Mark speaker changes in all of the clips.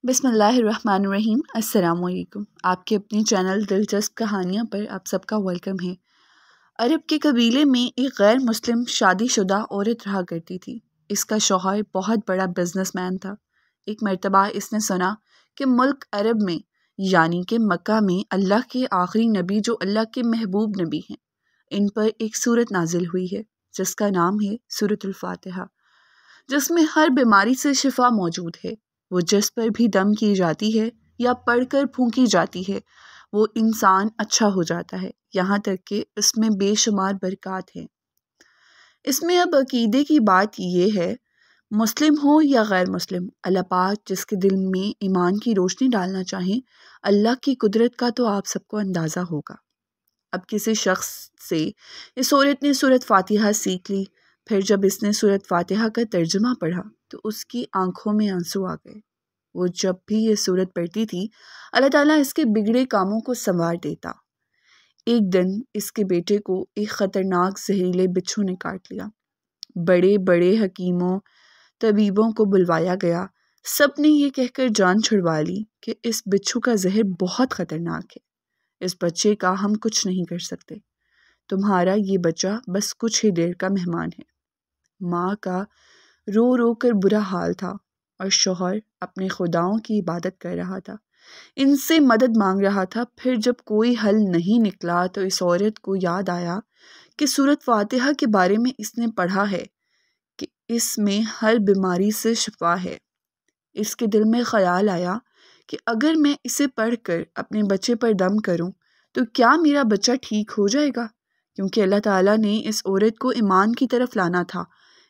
Speaker 1: بسم اللہ الرحمن الرحیم۔ السلام علیکم۔ آپ کے اپنے چینل دلچسپ کہانیاں پر آپ سب کا ویلکم ہے۔ عرب کے قبیلے میں ایک غیر مسلم شادی شدہ عورت رہا کرتی تھی۔ اس کا شوہر بہت بڑا بزنس مین تھا۔ ایک مرتبہ اس نے سنا کہ ملک عرب میں یعنی کہ مکہ میں اللہ کے آخری نبی جو اللہ کے محبوب نبی ہیں، ان پر ایک سورت نازل ہوئی ہے جس کا نام ہے سورۃ الفاتحہ، جس میں ہر بیماری سے شفا موجود ہے۔ وہ جس پر بھی دم کی جاتی ہے یا پڑھ کر پھونکی جاتی ہے وہ انسان اچھا ہو جاتا ہے، یہاں تک کہ اس میں بے شمار برکات ہیں۔ اس میں اب عقیدے کی بات یہ ہے، مسلم ہو یا غیر مسلم، اللہ پاک جس کے دل میں ایمان کی روشنی ڈالنا چاہیں، اللہ کی قدرت کا تو آپ سب کو اندازہ ہوگا۔ اب کسی شخص سے اس عورت نے سورۃ فاتحہ سیکھ لی، پھر جب اس نے سورۃ فاتحہ کا ترجمہ پڑھا تو اس کی آنکھوں میں آنسو آ گئے۔ وہ جب بھی یہ سورت پڑھتی تھی اللہ تعالیٰ اس کے بگڑے کاموں کو سنوار دیتا۔ ایک دن اس کے بیٹے کو ایک خطرناک زہریلے بچھو نے کاٹ لیا۔ بڑے بڑے حکیموں طبیبوں کو بلوایا گیا، سب نے یہ کہہ کر جان چھڑوا لی کہ اس بچھو کا زہر بہت خطرناک ہے، اس بچے کا ہم کچھ نہیں کر سکتے، تمہارا یہ بچہ بس کچھ ہی دیر کا مہمان ہے۔ ماں کا رو رو کر برا حال تھا اور شوہر اپنے خداؤں کی عبادت کر رہا تھا، ان سے مدد مانگ رہا تھا۔ پھر جب کوئی حل نہیں نکلا تو اس عورت کو یاد آیا کہ سورۃ فاتحہ کے بارے میں اس نے پڑھا ہے کہ اس میں ہر بیماری سے شفا ہے۔ اس کے دل میں خیال آیا کہ اگر میں اسے پڑھ کر اپنے بچے پر دم کروں تو کیا میرا بچہ ٹھیک ہو جائے گا؟ کیونکہ اللہ تعالیٰ نے اس عورت کو ایمان کی طرف لانا تھا،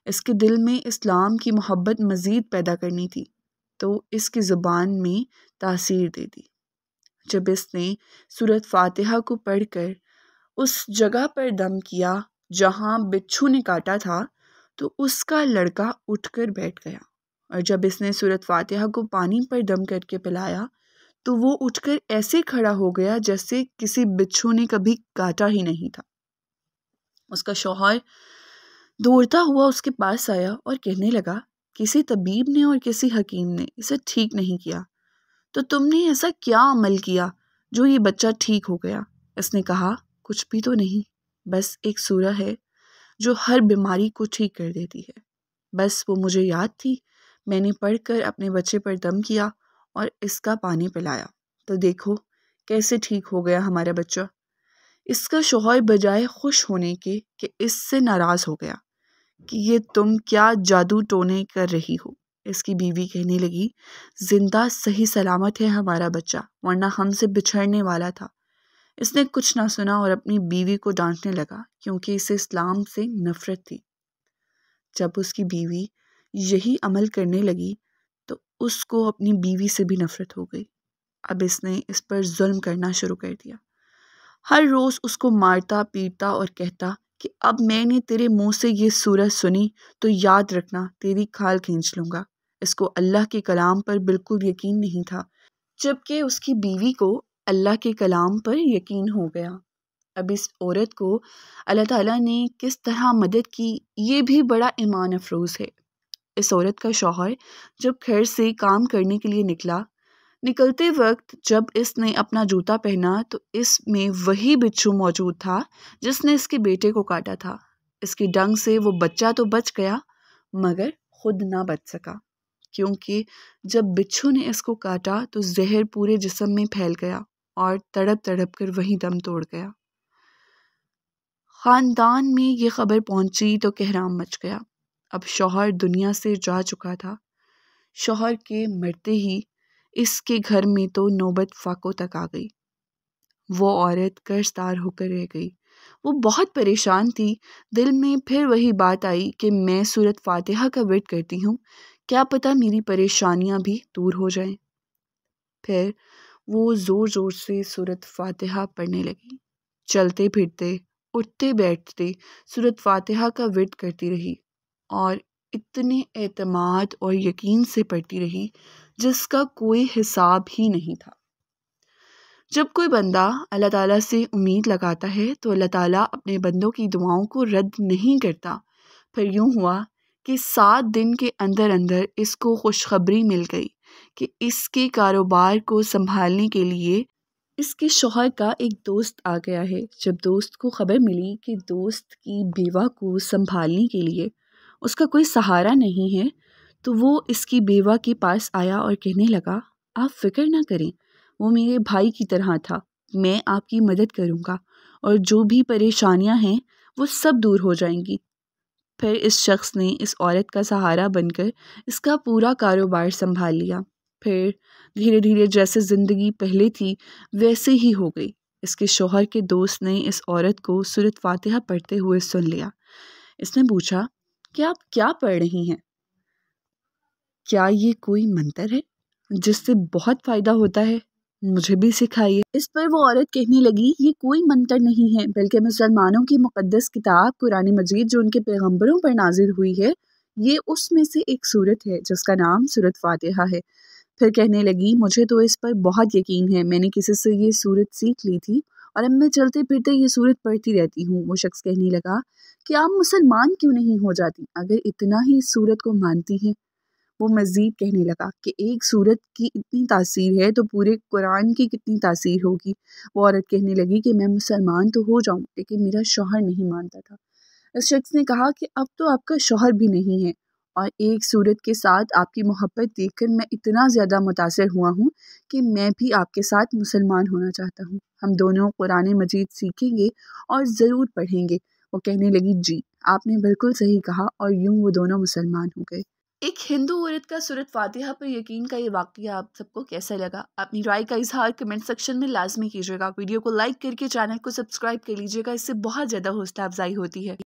Speaker 1: اس کے دل میں اسلام کی محبت مزید پیدا کرنی تھی، تو اس کی زبان میں تاثیر دے دی۔ جب اس نے سورۃ فاتحہ کو پڑھ کر اس جگہ پر دم کیا جہاں بچھو نے کاٹا تھا تو اس کا لڑکا اٹھ کر بیٹھ گیا، اور جب اس نے سورۃ فاتحہ کو پانی پر دم کر کے پلایا تو وہ اٹھ کر ایسے کھڑا ہو گیا جیسے کسی بچھو نے کبھی کاٹا ہی نہیں تھا۔ اس کا شوہر دوڑتا ہوا اس کے پاس آیا اور کہنے لگا، کسی طبیب نے اور کسی حکیم نے اسے ٹھیک نہیں کیا، تو تم نے ایسا کیا عمل کیا جو یہ بچہ ٹھیک ہو گیا؟ اس نے کہا، کچھ بھی تو نہیں، بس ایک سورہ ہے جو ہر بیماری کو ٹھیک کر دیتی ہے، بس وہ مجھے یاد تھی، میں نے پڑھ کر اپنے بچے پر دم کیا اور اس کا پانی پلایا، تو دیکھو کیسے ٹھیک ہو گیا ہمارا بچہ۔ اس کا شوہر بجائے خوش ہونے کے کہ اس سے ناراض ہو گیا کہ یہ تم کیا جادو ٹونے کر رہی ہو۔ اس کی بیوی کہنے لگی، زندہ صحیح سلامت ہے ہمارا بچہ، ورنہ ہم سے بچھڑنے والا تھا۔ اس نے کچھ نہ سنا اور اپنی بیوی کو ڈانٹنے لگا کیونکہ اسے اسلام سے نفرت تھی۔ جب اس کی بیوی یہی عمل کرنے لگی تو اس کو اپنی بیوی سے بھی نفرت ہو گئی۔ اب اس نے اس پر ظلم کرنا شروع کر دیا، ہر روز اس کو مارتا پیٹتا اور کہتا کہ اب میں نے تیرے منہ سے یہ سورہ سنی تو یاد رکھنا تیری کھال کھینچ لوں گا۔ اس کو اللہ کے کلام پر بالکل یقین نہیں تھا، جبکہ اس کی بیوی کو اللہ کے کلام پر یقین ہو گیا۔ اب اس عورت کو اللہ تعالیٰ نے کس طرح مدد کی یہ بھی بڑا ایمان افروز ہے۔ اس عورت کا شوہر جب گھر سے کام کرنے کے لیے نکلتے وقت جب اس نے اپنا جوتا پہنا تو اس میں وہی بچھو موجود تھا جس نے اس کے بیٹے کو کاٹا تھا۔ اس کی ڈنگ سے وہ بچہ تو بچ گیا مگر خود نہ بچ سکا، کیونکہ جب بچھو نے اس کو کاٹا تو زہر پورے جسم میں پھیل گیا اور تڑپ تڑپ کر وہی دم توڑ گیا۔ خاندان میں یہ خبر پہنچی تو کہرام مچ گیا۔ اب شوہر دنیا سے جا چکا تھا۔ شوہر کے مرتے ہی اس کے گھر میں تو نوبت فاقوں تک آ گئی۔ وہ عورت قرضدار ہو کر رہ گئی۔ وہ بہت پریشان تھی، دل میں پھر وہی بات آئی کہ میں سورۃ فاتحہ کا ورد کرتی ہوں، کیا پتہ میری پریشانیاں بھی دور ہو جائیں۔ پھر وہ زور زور سے سورۃ فاتحہ پڑھنے لگی، چلتے پھرتے اٹھتے بیٹھتے سورۃ فاتحہ کا ورد کرتی رہی اور اتنے اعتماد اور یقین سے پڑھتی رہی جس کا کوئی حساب ہی نہیں تھا۔ جب کوئی بندہ اللہ تعالیٰ سے امید لگاتا ہے تو اللہ تعالیٰ اپنے بندوں کی دعاؤں کو رد نہیں کرتا۔ پھر یوں ہوا کہ 7 دن کے اندر اندر اس کو خوشخبری مل گئی کہ اس کے کاروبار کو سنبھالنے کے لیے اس کے شوہر کا ایک دوست آ گیا ہے۔ جب دوست کو خبر ملی کہ دوست کی بیوہ کو سنبھالنے کے لیے اس کا کوئی سہارا نہیں ہے تو وہ اس کی بیوہ کے پاس آیا اور کہنے لگا، آپ فکر نہ کریں، وہ میرے بھائی کی طرح تھا، میں آپ کی مدد کروں گا اور جو بھی پریشانیاں ہیں وہ سب دور ہو جائیں گی۔ پھر اس شخص نے اس عورت کا سہارا بن کر اس کا پورا کاروبار سنبھال لیا۔ پھر دھیرے دھیرے جیسے زندگی پہلے تھی ویسے ہی ہو گئی۔ اس کے شوہر کے دوست نے اس عورت کو سورۃ فاتحہ پڑھتے ہوئے سن لیا۔ اس نے پوچھا کہ آپ کیا پڑھ رہی ہیں؟ کیا یہ کوئی منتر ہے جس سے بہت فائدہ ہوتا ہے؟ مجھے بھی سکھائیے۔ اس پر وہ عورت کہنے لگی، یہ کوئی منتر نہیں ہے بلکہ مسلمانوں کی مقدس کتاب قرآن مجید جو ان کے پیغمبروں پر نازل ہوئی ہے، یہ اس میں سے ایک سورت ہے جس کا نام سورۃ فاتحہ ہے۔ پھر کہنے لگی، مجھے تو اس پر بہت یقین ہے، میں نے کسی سے یہ سورت سیکھ لی تھی اور اب میں چلتے پھرتے یہ سورت پڑھتی رہتی ہوں۔ وہ شخص کہنے لگا کہ آپ مسلمان کیوں نہیں ہو جاتی اگر اتنا ہی اس سورت کو مانتی ہیں؟ وہ مزید کہنے لگا کہ ایک سورت کی اتنی تاثیر ہے تو پورے قرآن کی کتنی تاثیر ہوگی۔ وہ عورت کہنے لگی کہ میں مسلمان تو ہو جاؤں لیکن میرا شوہر نہیں مانتا تھا۔ اس شخص نے کہا کہ اب تو آپ کا شوہر بھی نہیں ہے اور ایک سورت کے ساتھ آپ کی محبت دیکھ کر میں اتنا زیادہ متاثر ہوا ہوں کہ میں بھی آپ کے ساتھ مسلمان ہونا چاہتا ہوں، ہم دونوں قرآن مجید سیکھیں گے اور ضرور پڑھیں گے۔ وہ کہنے لگی، جی آپ نے بالکل صحیح کہا، اور یوں وہ دونوں مسلمان ہو گئے۔ ایک ہندو عورت کا سورۃ فاتحہ پر یقین کا یہ واقعہ آپ سب کو کیسا لگا؟ اپنی رائے کا اظہار کمنٹ سیکشن میں لازمی کیجیے گا۔ ویڈیو کو لائک کر کے چینل کو سبسکرائب کر لیجیے گا، اس سے بہت زیادہ حوصلہ افزائی ہوتی ہے۔